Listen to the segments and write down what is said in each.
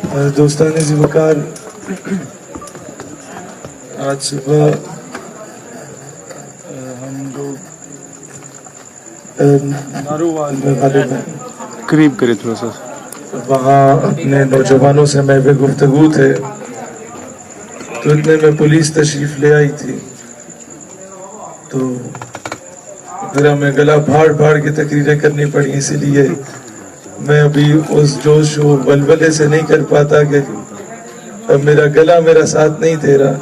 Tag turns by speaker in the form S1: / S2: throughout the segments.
S1: دوستان ذوالوقار، آج صبح ہم لوگ نارووال میں غالب ہیں،
S2: قریب کرے تھوڑا سا،
S1: وہاں اپنے نوجوانوں سے محو گفتگو تھے تو اتنے میں پولیس تشریف لے آئی تھی، تو پھر ہمیں گلا پھاڑ پھاڑ کے تقریریں کرنی پڑی، اسی لیے میں ابھی اس جوش و ولولے سے نہیں کر پاتا کہ میرا گلا میرا ساتھ نہیں دے رہا،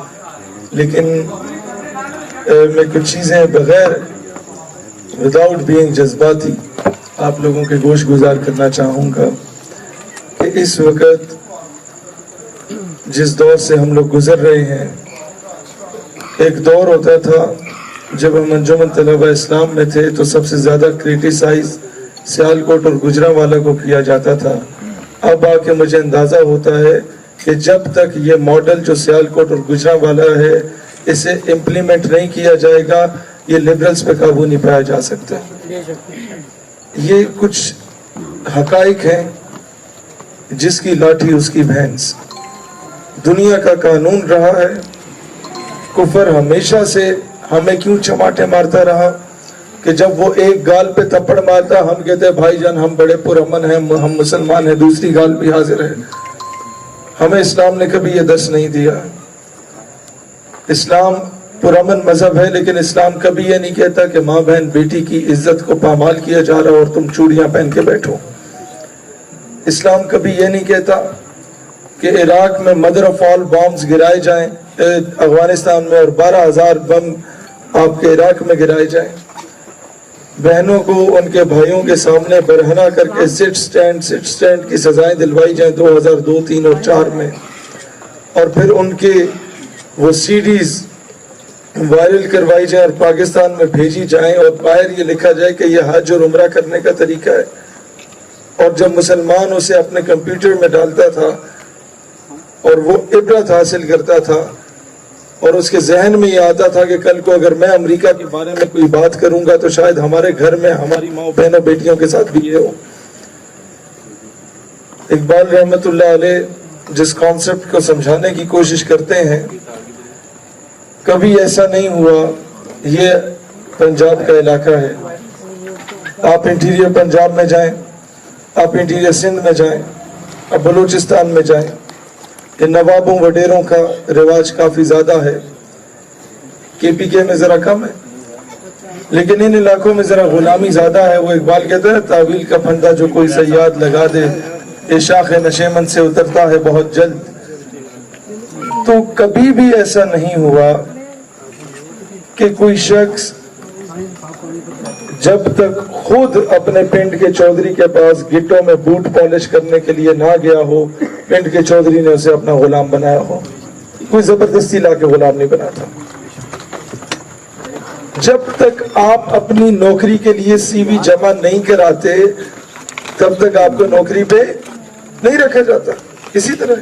S1: لیکن میں کچھ چیزیں بغیر وداؤٹ بینگ جذباتی آپ لوگوں کے گوش گزار کرنا چاہوں گا کہ اس وقت جس دور سے ہم لوگ گزر رہے ہیں، ایک دور ہوتا تھا جب ہم انجمن طلبہ اسلام میں تھے تو سب سے زیادہ کریٹیسائز سیالکوٹ اور گجرانوالہ کو کیا جاتا تھا۔ اب آ کے مجھے اندازہ ہوتا ہے کہ جب تک یہ ماڈل جو سیالکوٹ اور گجرانوالہ ہے اسے امپلیمنٹ نہیں کیا جائے گا، یہ لبرلز پہ قابو نہیں پایا جا سکتا۔ یہ کچھ حقائق ہیں، جس کی لاٹھی اس کی بھینس۔ دنیا کا قانون رہا ہے، کفر ہمیشہ سے ہمیں کیوں چماٹے مارتا رہا کہ جب وہ ایک گال پہ تھپڑ مارتا ہم کہتے ہیں بھائی جان ہم بڑے پرامن ہیں، ہم مسلمان ہیں، دوسری گال بھی حاضر ہے۔ ہمیں اسلام نے کبھی یہ درس نہیں دیا۔ اسلام پرامن مذہب ہے، لیکن اسلام کبھی یہ نہیں کہتا کہ ماں بہن بیٹی کی عزت کو پامال کیا جا رہا اور تم چوڑیاں پہن کے بیٹھو۔ اسلام کبھی یہ نہیں کہتا کہ عراق میں مدر آف آل بامز گرائے جائیں، افغانستان میں، اور 12,000 بم آپ کے عراق میں گرائے جائیں۔ بہنوں کو ان کے بھائیوں کے سامنے برہنہ کر کے سٹ سٹینڈ کی سزائیں دلوائی جائیں 2002، 3 اور 4 میں، اور پھر ان کے وہ سیڈیز وائرل کروائی جائیں اور پاکستان میں بھیجی جائیں، اور باہر یہ لکھا جائے کہ یہ حج اور عمرہ کرنے کا طریقہ ہے۔ اور جب مسلمان اسے اپنے کمپیوٹر میں ڈالتا تھا اور وہ عبرت حاصل کرتا تھا اور اس کے ذہن میں یہ آتا تھا کہ کل کو اگر میں امریکہ کے بارے میں کوئی بات کروں گا تو شاید ہمارے گھر میں ہماری ماں بہنوں بیٹیوں کے ساتھ بھی یہ ہو۔ اقبال رحمت اللہ علیہ جس کانسیپٹ کو سمجھانے کی کوشش کرتے ہیں، کبھی ایسا نہیں ہوا۔ یہ پنجاب کا علاقہ ہے، آپ انٹیریئر پنجاب میں جائیں، آپ انٹیریئر سندھ میں جائیں، آپ بلوچستان میں جائیں، کہ نوابوں وڈیروں کا رواج کافی زیادہ ہے۔ کے پی کے میں ذرا کم ہے، لیکن ان علاقوں میں ذرا غلامی زیادہ ہے۔ وہ اقبال کہتا ہے تعویل کا پھندا جو کوئی صیاد لگا دے، یہ شاخ نشیمن سے اترتا ہے بہت جلد۔ تو کبھی بھی ایسا نہیں ہوا کہ کوئی شخص جب تک خود اپنے پنڈ کے چودھری کے پاس گٹوں میں بوٹ پالش کرنے کے لیے نہ گیا ہو، پنڈ کے چودھری نے اسے اپنا غلام بنایا ہو۔ کوئی زبردستی لا کے غلام نہیں بناتا۔ جب تک آپ اپنی نوکری کے لیے سی وی جمع نہیں کراتے تب تک آپ کو نوکری پہ نہیں رکھا جاتا۔ اسی طرح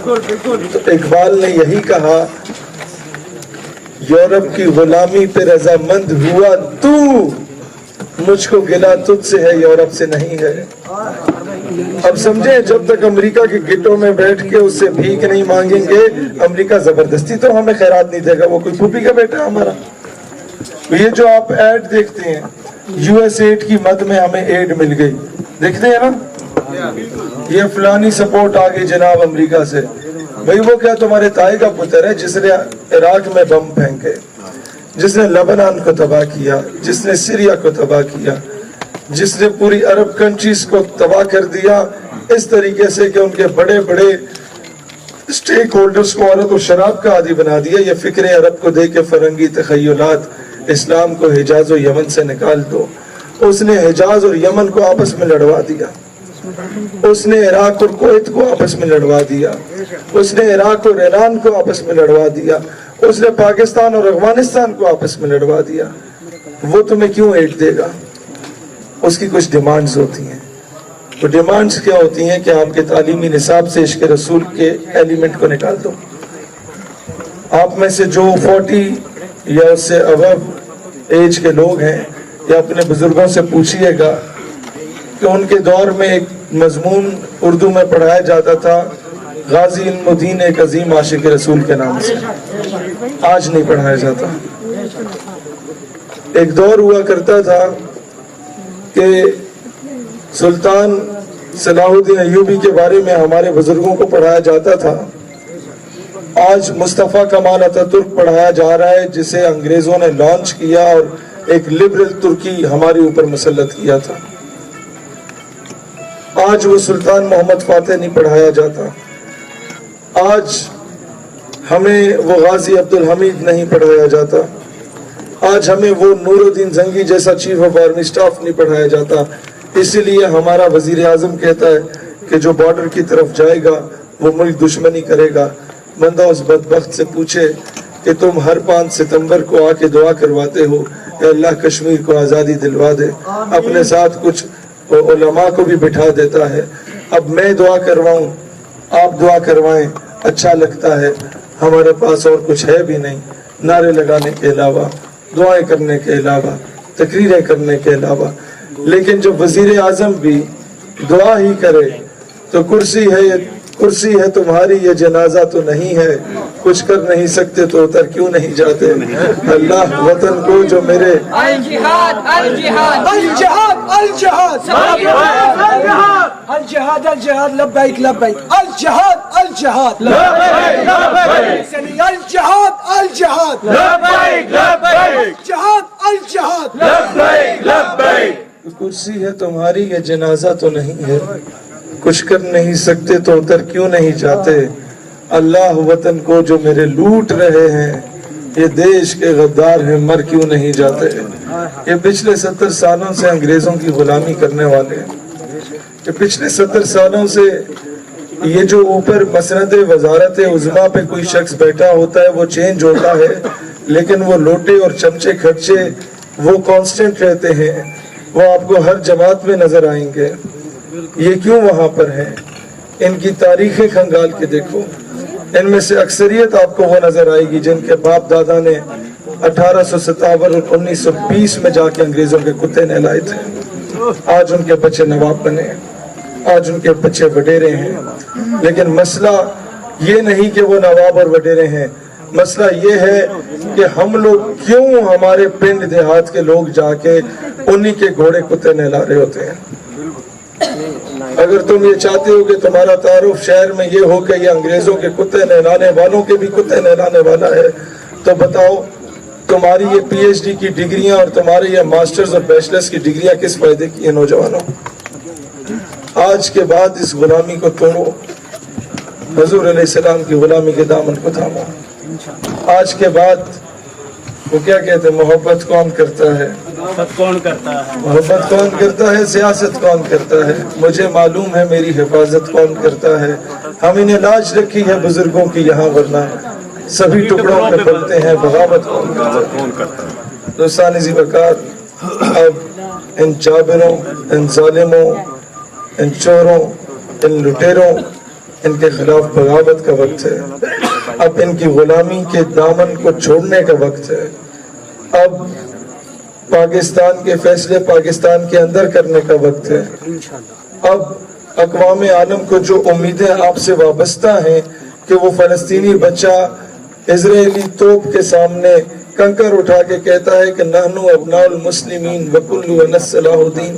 S1: تو اقبال نے یہی کہا، یورپ کی غلامی پہ رضامند ہوا تو، مجھ کو گلا تجھ سے ہے یورپ سے نہیں ہے۔ اب سمجھیں، جب تک امریکہ کے گٹوں میں بیٹھ کے اس سے بھیک نہیں مانگیں گے، امریکہ زبردستی تو ہمیں خیرات نہیں دے گا، وہ کوئی پھوپھی کا بیٹا ہمارا۔ یہ جو آپ ایڈ دیکھتے ہیں، یو ایس ایڈ کی مد میں ہمیں ایڈ مل گئی، دیکھتے ہیں نا، یہ فلانی سپورٹ آگئی جناب امریکہ سے۔ بھئی وہ کیا تمہارے تائی کا پتر ہے جس نے عراق میں بم پھینکے، جس نے لبنان کو تباہ کیا، جس نے سیریا کو تباہ کیا، جس نے پوری عرب کنٹریز کو تباہ کر دیا، اس طریقے سے کہ ان کے بڑے بڑے سٹیک ہولڈرز کو عورت و شراب کا عادی بنا دیا۔ یہ فکر عرب کو دے کے فرنگی تخیلات، اسلام کو حجاز و یمن سے نکال دو۔ اس نے حجاز اور یمن کو آپس میں لڑوا دیا، اس نے عراق اور کویت کو آپس میں لڑوا دیا، اس نے عراق اور ایران کو آپس میں لڑوا دیا، اس نے پاکستان اور افغانستان کو آپس میں لڑوا دیا۔ وہ تمہیں کیوں ایڈ دے گا؟ اس کی کچھ ڈیمانڈز ہوتی ہیں۔ وہ ڈیمانڈز کیا ہوتی ہیں کہ آپ کے تعلیمی نصاب سے عشق رسول کے ایلیمنٹ کو نکال دو۔ آپ میں سے جو 40 یا اس سے ابو ایج کے لوگ ہیں، یا اپنے بزرگوں سے پوچھئے گا کہ ان کے دور میں ایک مضمون اردو میں پڑھایا جاتا تھا غازی علم الدین ایک عظیم عاشق رسول کے نام سے، آج نہیں پڑھایا جاتا۔ ایک دور ہوا کرتا تھا کہ سلطان صلاح الدین ایوبی کے بارے میں ہمارے بزرگوں کو پڑھایا جاتا تھا، آج مصطفیٰ کمال اتاترک پڑھایا جا رہا ہے جسے انگریزوں نے لانچ کیا اور ایک لبرل ترکی ہمارے اوپر مسلط کیا تھا۔ آج وہ سلطان محمد فاتح نہیں پڑھایا جاتا، آج ہمیں وہ غازی عبدالحمید نہیں پڑھایا جاتا، آج ہمیں وہ نور الدین زنگی جیسا چیف آف آرمی سٹاف نہیں پڑھایا جاتا۔ اسی لیے ہمارا وزیر اعظم کہتا ہے کہ جو بارڈر کی طرف جائے گا وہ ملک دشمنی کرے گا۔ بندہ اس بدبخت سے پوچھے کہ تم ہر 5 ستمبر کو آ کے دعا کرواتے ہو کہ اللہ کشمیر کو آزادی دلوا دے، اپنے ساتھ کچھ علماء کو بھی بٹھا دیتا ہے۔ اب میں دعا کرواؤں، آپ دعا کروائیں، اچھا لگتا ہے۔ ہمارے پاس اور کچھ ہے بھی نہیں نعرے لگانے کے علاوہ، دعائیں کرنے کے علاوہ، تقریریں کرنے کے علاوہ۔ لیکن جب وزیر اعظم بھی دعا ہی کرے تو کرسی ہے تمہاری یہ جنازہ تو نہیں ہے، کچھ کر نہیں سکتے تو اتر کیوں نہیں جاتے۔ اللہ وطن کو جو میرے
S2: الجہاد الجہاد الجہاد الجہاد الجہاد الجہاد لبیک لبیک الجہاد الجہاد لبیک لبیک الجہاد الجہاد لبیک لبیک الجہاد الجہاد لبیک لبیک
S1: کرسی ہے تمہاری یہ جنازہ تو نہیں ہے، کچھ کر نہیں سکتے تو اتر کیوں نہیں جاتے۔ اللہ وطن کو جو میرے لوٹ رہے ہیں یہ دیش کے غدار ہیں، مر کیوں نہیں جاتے۔ یہ پچھلے 70 سالوں سے انگریزوں کی غلامی کرنے والے ہیں، یہ پچھلے 70 سالوں سے یہ جو اوپر مسند وزارت عظمیٰ پہ کوئی شخص بیٹھا ہوتا ہے وہ چینج ہوتا ہے، لیکن وہ لوٹے اور چمچے خرچے وہ کانسٹنٹ رہتے ہیں، وہ آپ کو ہر جماعت میں نظر آئیں گے۔ یہ کیوں وہاں پر ہیں؟ ان کی تاریخیں کھنگال کے دیکھو، ان میں سے اکثریت آپ کو وہ نظر آئے گی جن کے باپ دادا نے 1857 اور 1920 میں جا کے انگریزوں کے کتے نہلائے تھے۔ آج ان کے بچے نواب بنے، آج ان کے بچے وڈیرے ہیں۔ لیکن مسئلہ یہ نہیں کہ وہ نواب اور وڈیرے ہیں، مسئلہ یہ ہے کہ ہم لوگ کیوں ہمارے پنڈ دیہات کے لوگ جا کے انہی کے گھوڑے کتے نہلا رہے ہوتے ہیں۔ اگر تم یہ چاہتے ہو کہ تمہارا تعارف شہر میں یہ ہو کہ یہ انگریزوں کے کتے نہلانے والوں کے بھی کتے نہلانے والا ہے، تو بتاؤ تمہاری یہ پی ایچ ڈی کی ڈگریاں اور تمہارے یہ ماسٹرز اور بیچلرز کی ڈگریاں کس فائدے کی ہیں نوجوانوں؟ آج کے بعد اس غلامی کو توڑو، حضور علیہ السلام کی غلامی کے دامن کو تھامو۔ آج کے بعد وہ کیا کہتے ہیں، محبت کون کرتا ہے؟ محبت کون کرتا ہے؟ سیاست کون کرتا ہے؟ مجھے معلوم ہے میری حفاظت کون کرتا ہے۔ ہم انہیں لاج رکھی ہے بزرگوں کی یہاں، ورنہ سبھی ٹکڑوں میں پلتے ہیں، بغاوت کون کرتا ہے؟ دوستان عزیز وقار، اب ان جابروں، ان ظالموں، ان چوروں، ان لٹیروں، ان کے خلاف بغاوت کا وقت ہے۔ اب ان کی غلامی کے دامن کو چھوڑنے کا وقت ہے۔ اب پاکستان کے فیصلے پاکستان کے اندر کرنے کا وقت ہے۔ اب اقوام عالم کو جو امیدیں آپ سے وابستہ ہیں کہ وہ فلسطینی بچہ اسرائیلی توپ کے سامنے کنکر اٹھا کے کہتا ہے کہ نحنو ابناء المسلمین وکل انس صلاح الدین،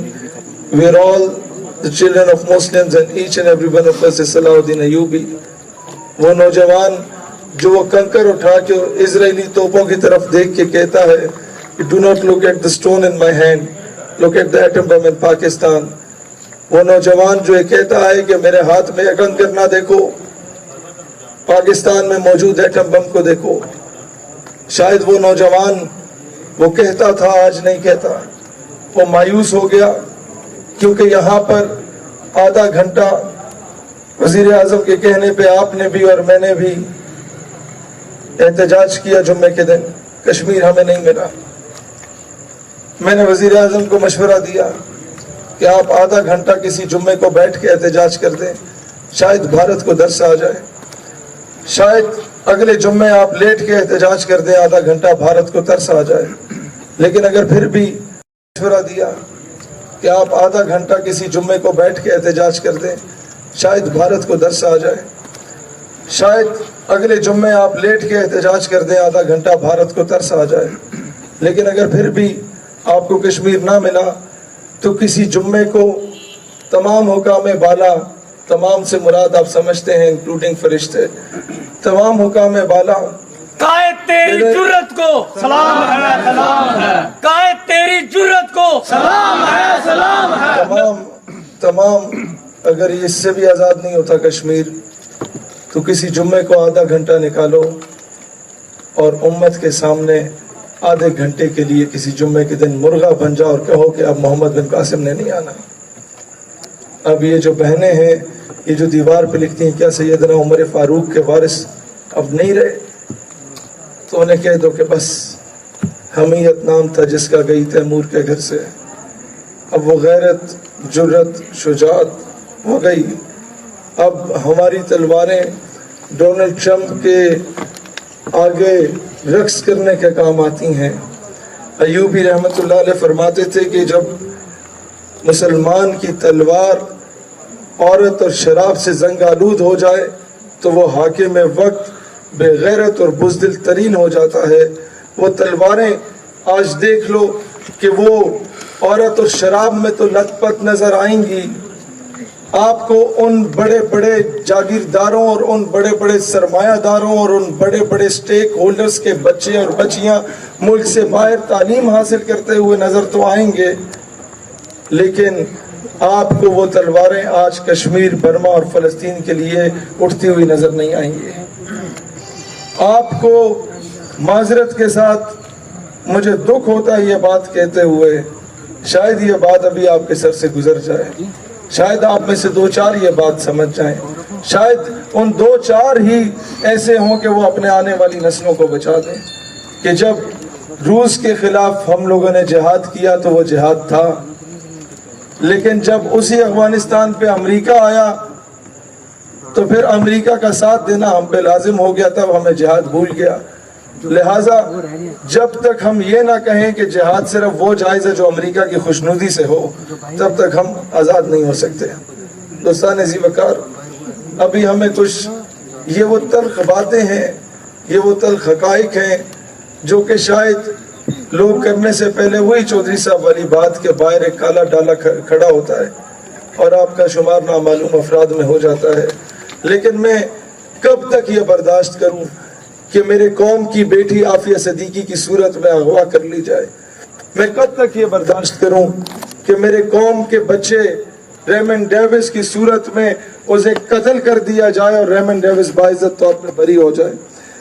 S1: we are all the children of Muslims and each and every one of us is صلاح الدین ایوبی۔ وہ نوجوان جو وہ کنکر اٹھا کے اسرائیلی توپوں کی طرف دیکھ کے کہتا ہے Do not look at the stone in my hand, look at the atom bomb in Pakistan۔ وہ نوجوان جو یہ کہتا ہے کہ میرے ہاتھ میں کنکر نہ دیکھو، پاکستان میں موجود ایٹم بم کو دیکھو۔ شاید وہ نوجوان وہ کہتا تھا، آج نہیں کہتا، وہ مایوس ہو گیا کیونکہ یہاں پر آدھا گھنٹہ وزیر اعظم کے کہنے پہ آپ نے بھی اور میں نے بھی احتجاج کیا جمعے کے دن، کشمیر ہمیں نہیں ملا۔ میں نے وزیر اعظم کو مشورہ دیا کہ آپ آدھا گھنٹہ کسی جمعے کو بیٹھ کے احتجاج کر دیں، شاید بھارت کو درس آ جائے، شاید اگلے جمعے آپ لیٹ کے احتجاج کر دیں، آدھا گھنٹہ بھارت کو ترس آ جائے۔ لیکن اگر پھر بھی مشورہ دیا کہ آپ آدھا گھنٹہ کسی جمعے کو بیٹھ کے احتجاج کر دیں, شاید بھارت کو درس آ جائے. شاید اگلے جمعے آپ لیٹ کے احتجاج کر دیں, آدھا گھنٹہ بھارت کو ترس آ جائے. لیکن اگر پھر بھی آپ کو کشمیر نہ ملا تو کسی جمعے کو تمام حکام بالا, تمام سے مراد آپ سمجھتے ہیں انکلوڈنگ فرشتے, تمام حکام بالا,
S3: قائد تیری جرت کو سلام ہے, سلام ہے. قائد تیری جرت کو سلام ہے, سلام ہے.
S1: تمام اگر اس سے بھی آزاد نہیں ہوتا کشمیر تو کسی جمعے کو آدھا گھنٹہ نکالو اور امت کے سامنے آدھے گھنٹے کے لیے کسی جمعے کے دن مرغا بن جاؤ اور کہو کہ اب محمد بن قاسم نے نہیں آنا. اب یہ جو بہنیں ہیں یہ جو دیوار پہ لکھتی ہیں کیا سیدنا عمر فاروق کے وارث اب نہیں رہے, تو انہیں کہہ دو کہ بس حمیت نام تھا جس کا گئی تیمور کے گھر سے, اب وہ غیرت, جرت, شجاعت ہو گئی. اب ہماری تلواریں ڈونلڈ ٹرمپ کے آگے رقص کرنے کے کام آتی ہیں. ایوبی رحمت اللہ علیہ فرماتے تھے کہ جب مسلمان کی تلوار عورت اور شراب سے زنگ آلود ہو جائے تو وہ حاکم وقت بے غیرت اور بزدل ترین ہو جاتا ہے. وہ تلواریں آج دیکھ لو کہ وہ عورت اور شراب میں تو لت پت نظر آئیں گی, آپ کو ان بڑے بڑے جاگیرداروں اور ان بڑے بڑے سرمایہ داروں اور ان بڑے بڑے سٹیک ہولڈرز کے بچے اور بچیاں ملک سے باہر تعلیم حاصل کرتے ہوئے نظر تو آئیں گے, لیکن آپ کو وہ تلواریں آج کشمیر, برما اور فلسطین کے لیے اٹھتی ہوئی نظر نہیں آئیں گی. آپ کو معذرت کے ساتھ مجھے دکھ ہوتا ہے یہ بات کہتے ہوئے, شاید یہ بات ابھی آپ کے سر سے گزر جائے, شاید آپ میں سے دو چار یہ بات سمجھ جائیں, شاید ان دو چار ہی ایسے ہوں کہ وہ اپنے آنے والی نسلوں کو بچا دیں کہ جب روس کے خلاف ہم لوگوں نے جہاد کیا تو وہ جہاد تھا, لیکن جب اسی افغانستان پہ امریکہ آیا تو پھر امریکہ کا ساتھ دینا ہم پہ لازم ہو گیا, تب ہمیں جہاد بھول گیا. لہٰذا جب تک ہم یہ نہ کہیں کہ جہاد صرف وہ جائز ہے جو امریکہ کی خوشنودی سے ہو, تب تک ہم آزاد نہیں ہو سکتے. دوستان عزیز وقار, ابھی ہمیں کچھ یہ وہ تلخ باتیں ہیں, یہ وہ تلخ حقائق ہیں جو کہ شاید لوگ کرنے سے پہلے وہی چودھری صاحب والی بات کے باہر ایک کالا ڈالا کھڑا ہوتا ہے اور آپ کا شمار نامعلوم افراد میں ہو جاتا ہے. لیکن میں کب تک یہ برداشت کروں کہ میرے قوم کی بیٹی عافیہ صدیقی کی صورت میں اغوا کر لی جائے؟ میں کب تک یہ برداشت کروں کہ میرے قوم کے بچے ریمن ڈیوس کی صورت میں اسے قتل کر دیا جائے اور ریمن ڈیوس باعزت طور پر بری ہو جائے؟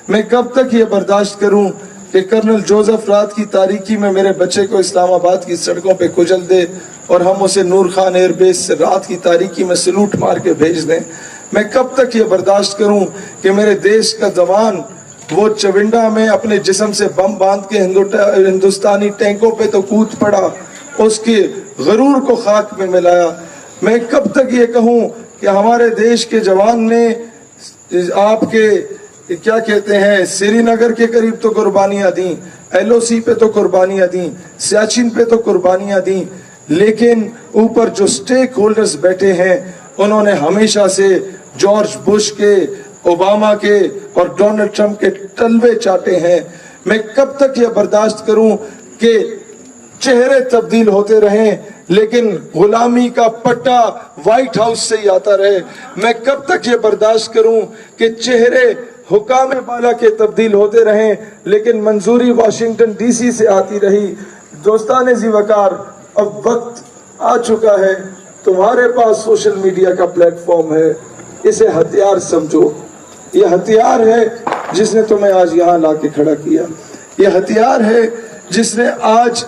S1: میں کب تک یہ برداشت کروں کہ کرنل جوزف رات کی تاریکی میں میرے بچے کو اسلام آباد کی سڑکوں پہ کچل دے اور ہم اسے نور خان ایئر بیس سے رات کی تاریکی میں سلوٹ مار کے بھیج دیں؟ میں کب تک یہ برداشت کروں کہ میرے دیش کا جوان وہ چونڈا میں اپنے جسم سے بم باندھ کے ہندوستانی ٹینکوں پہ تو کود پڑا, اس کے غرور کو خاک میں ملایا؟ میں کب تک یہ کہوں کہ ہمارے دیش کے جوان نے آپ کے کیا کہتے ہیں سری نگر کے قریب تو قربانیاں دیں, ایل او سی پہ تو قربانیاں دیں, سیاچن پہ تو قربانیاں دیں, لیکن اوپر جو سٹیک ہولڈرز بیٹھے ہیں انہوں نے ہمیشہ سے جارج بش کے, اوباما کے اور ڈونلڈ ٹرمپ کے تلوے چاٹے ہیں. میں کب تک یہ برداشت کروں کہ چہرے تبدیل ہوتے رہیں لیکن غلامی کا پٹا وائٹ ہاؤس سے ہی آتا رہے؟ میں کب تک یہ برداشت کروں کہ چہرے حکام بالا کے تبدیل ہوتے رہیں لیکن منظوری واشنگٹن ڈی سی سے آتی رہی؟ دوستان ذی وقار, اب وقت آ چکا ہے, تمہارے پاس سوشل میڈیا کا پلیٹ فارم ہے, اسے ہتھیار سمجھو. یہ ہتھیار ہے جس نے تمہیں آج یہاں لا کے کھڑا کیا, یہ ہتھیار ہے جس نے آج,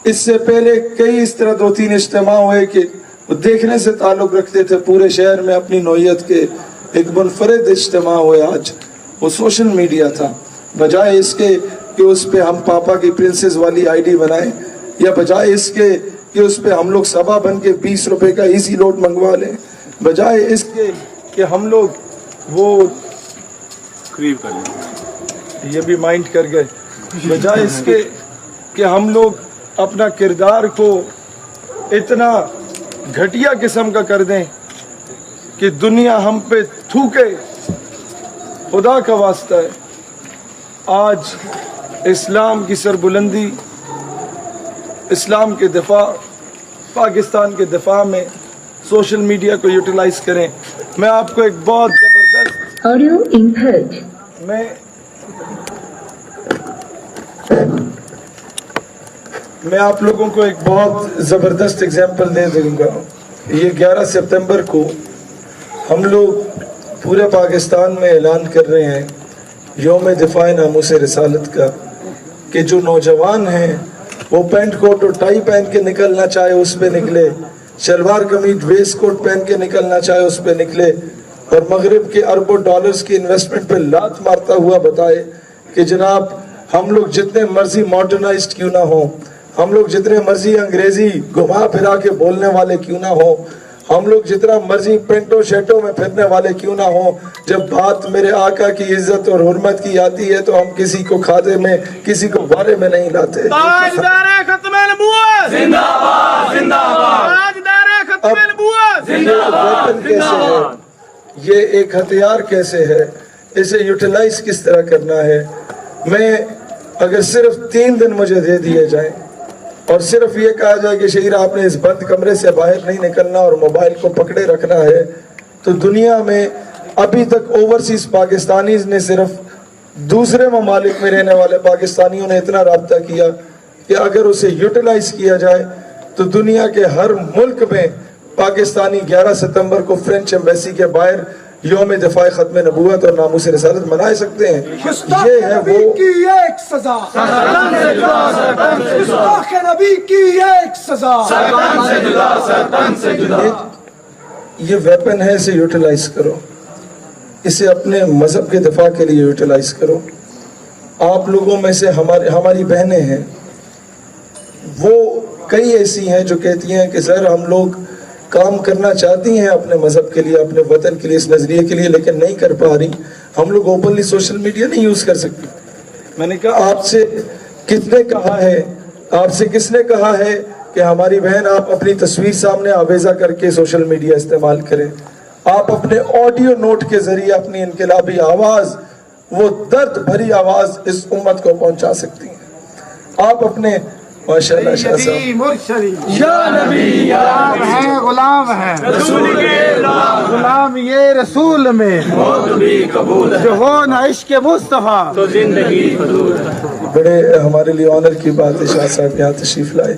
S1: اس سے پہلے کئی اس طرح 2-3 اجتماع ہوئے کہ وہ دیکھنے سے تعلق رکھتے تھے پورے شہر میں اپنی نوعیت کے, ایک منفرد اجتماع ہوئے آج, وہ سوشل میڈیا تھا. بجائے اس کے کہ اس پہ ہم پاپا کی پرنسس والی آئی ڈی بنائیں, یا بجائے اس کے کہ اس پہ ہم لوگ سبا بن کے 20 روپے کا ایزی لوڈ منگوا لیں, بجائے اس کے کہ ہم لوگ وہ یہ بھی مائنڈ کر گئے, بجائے اس کے کہ ہم لوگ اپنا کردار کو اتنا گھٹیا قسم کا کر دیں کہ دنیا ہم پہ تھوکے. خدا کا واسطہ ہے آج اسلام کی سربلندی, اسلام کے دفاع, پاکستان کے دفاع میں سوشل میڈیا کو یوٹیلائز کریں. میں آپ کو ایک بہت زبردست
S4: Audio input.
S1: میں آپ لوگوں کو ایک بہت زبردست اگزامپل دے دوں گا. یہ 11 سپتمبر کو ہم لوگ پورے پاکستان میں اعلان کر رہے ہیں یوم دفاع ناموس رسالت کا, کہ جو نوجوان ہیں وہ پینٹ کوٹ اور ٹائی پہن کے نکلنا چاہے اس پہ نکلے, شلوار قمیض ویسٹ کوٹ پہن کے نکلنا چاہے اس پہ نکلے, اور مغرب کے اربوں ڈالرز کی انویسٹمنٹ پہ لات مارتا ہوا بتائے کہ جناب ہم لوگ جتنے مرضی ماڈرنائزڈ کیوں نہ ہوں, ہم لوگ جتنے مرضی انگریزی گھما پھرا کے بولنے والے کیوں نہ ہوں, ہم لوگ جتنا مرضی پینٹوں شیٹوں میں پھرنے والے کیوں نہ ہوں, جب بات میرے آقا کی عزت اور حرمت کی آتی ہے تو ہم کسی کو کھاتے میں, کسی کو بارے میں نہیں لاتے.
S3: تاجدار ختم نبوت زندہ باد, زندہ باد. تاجدار ختم نبوت زندہ باد, زندہ باد.
S1: یہ ایک ہتھیار کیسے ہے, اسے یوٹیلائز کس طرح کرنا ہے. میں اگر صرف 3 دن مجھے دے دیے جائیں اور صرف یہ کہا جائے کہ شہیر آپ نے اس بند کمرے سے باہر نہیں نکلنا اور موبائل کو پکڑے رکھنا ہے, تو دنیا میں ابھی تک اوورسیز پاکستانیز نے صرف دوسرے ممالک میں رہنے والے پاکستانیوں نے اتنا رابطہ کیا کہ اگر اسے یوٹیلائز کیا جائے تو دنیا کے ہر ملک میں پاکستانی 11 ستمبر کو فرینچ ایمبیسی کے باہر یوم دفاع ختم نبوت اور ناموس رسالت منائے سکتے ہیں. یہ ہے وہ
S2: کی ایک سزا, گستاخ نبی کی ایک سزا.
S1: یہ ویپن ہے, اسے یوٹیلائز کرو, اسے اپنے مذہب کے دفاع کے لیے یوٹیلائز کرو. آپ لوگوں میں سے ہماری بہنیں ہیں, وہ کئی ایسی ہیں جو کہتی ہیں کہ سر ہم لوگ کام کرنا چاہتی ہیں اپنے مذہب کے لیے, اپنے وطن کے لیے, اس نظریے کے لیے, لیکن نہیں کر پا رہی. ہم لوگ اوپنلی سوشل میڈیا نہیں یوز کر سکتے. میں نے کہا آپ سے کتنے کہا ہے, آپ سے کس نے کہا ہے کہ ہماری بہن آپ اپنی تصویر سامنے آویزہ کر کے سوشل میڈیا استعمال کریں. آپ اپنے آڈیو نوٹ کے ذریعے اپنی انقلابی آواز, وہ درد بھری آواز اس امت کو پہنچا سکتی ہیں. آپ اپنے ماشاءاللہ شاہ صاحب
S2: یا نبی غلام ہے, غلام ہے
S3: رسول کے
S2: غلام, یہ رسول میں
S3: موت بھی قبول ہے
S2: جو ہو نہ عشق مصطفیٰ
S3: تو زندگی فضول ہے.
S1: بڑے ہمارے لیے آنر کی بات ہے شاہ صاحب یہاں تشریف لائے.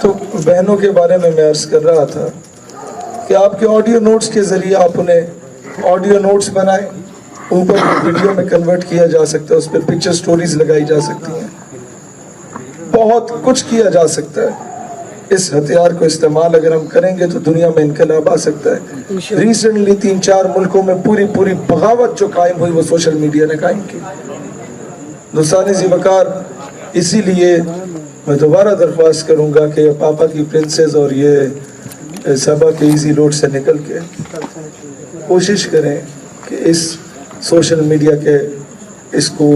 S1: تو بہنوں کے بارے میں عرض کر رہا تھا کہ آپ کے آڈیو نوٹس کے ذریعے آپ انہیں آڈیو نوٹس بنائیں, اوپر ویڈیو میں کنورٹ کیا جا سکتا ہے, اس پہ پکچر سٹوریز لگائی جا سکتی ہیں, بہت کچھ کیا جا سکتا ہے. اس ہتھیار کو استعمال اگر ہم کریں گے تو دنیا میں انقلاب آ سکتا ہے. ریسنٹلی 3-4 ملکوں میں پوری بغاوت جو قائم ہوئی وہ سوشل میڈیا نے قائم کی. دوستان ذی وقار, اسی لیے میں دوبارہ درخواست کروں گا کہ پاپا کی پرنسز اور یہ صحابہ کے ایزی لوڈ سے نکل کے کوشش کریں کہ اس سوشل میڈیا کے اس کو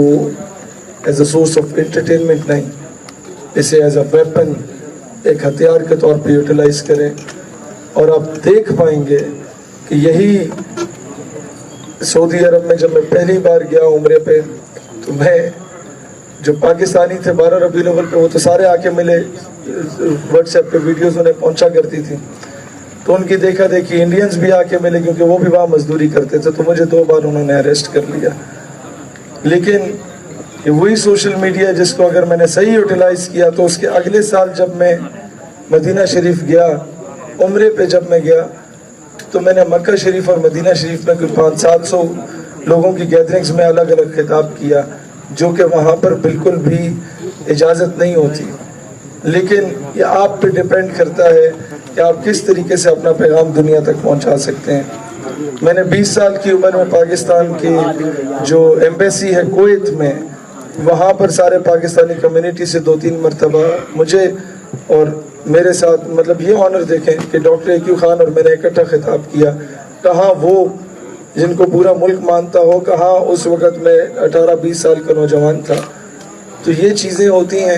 S1: as a source of entertainment نہیں, اسے ایز اے ویپن, ایک ہتھیار کے طور پہ یوٹیلائز کریں. اور آپ دیکھ پائیں گے کہ یہی سعودی عرب میں جب میں پہلی بار گیا عمرے پہ, تو میں جو پاکستانی تھے 12 ربیع الاول پہ وہ تو سارے آ کے ملے, واٹس ایپ پہ ویڈیوز انہیں پہنچا کرتی تھی, تو ان کی دیکھا دیکھی انڈینز بھی آ کے ملے کیونکہ وہ بھی وہاں مزدوری کرتے تھے, تو مجھے 2 بار انہوں نے اریسٹ کر لیا. لیکن یہ وہی سوشل میڈیا جس کو اگر میں نے صحیح یوٹیلائز کیا تو اس کے اگلے سال جب میں مدینہ شریف گیا, عمرے پہ جب میں گیا, تو میں نے مکہ شریف اور مدینہ شریف میں کوئی 500-700 لوگوں کی گیدرنگز میں الگ الگ خطاب کیا, جو کہ وہاں پر بالکل بھی اجازت نہیں ہوتی. لیکن یہ آپ پہ ڈیپینڈ کرتا ہے کہ آپ کس طریقے سے اپنا پیغام دنیا تک پہنچا سکتے ہیں. میں نے 20 سال کی عمر میں پاکستان کی جو ایمبیسی ہے کویت میں, وہاں پر سارے پاکستانی کمیونٹی سے 2-3 مرتبہ مجھے اور میرے ساتھ, مطلب یہ آنر دیکھیں کہ ڈاکٹر ایکیو خان اور میں نے اکٹھا خطاب کیا. کہاں وہ جن کو پورا ملک مانتا ہو, کہاں اس وقت میں 18-20 سال کا نوجوان تھا. تو یہ چیزیں ہوتی ہیں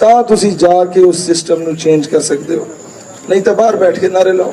S1: ਤਾਂ ਤੁਸੀਂ ਜਾ ਕੇ ਉਸ ਸਿਸਟਮ ਨੂੰ ਚੇਂਜ ਕਰ ਸਕਦੇ ਹੋ, ਨਹੀਂ ਤਾਂ ਬਾਹਰ ਬੈਠ ਕੇ ਨਾਰੇ ਲਾਓ,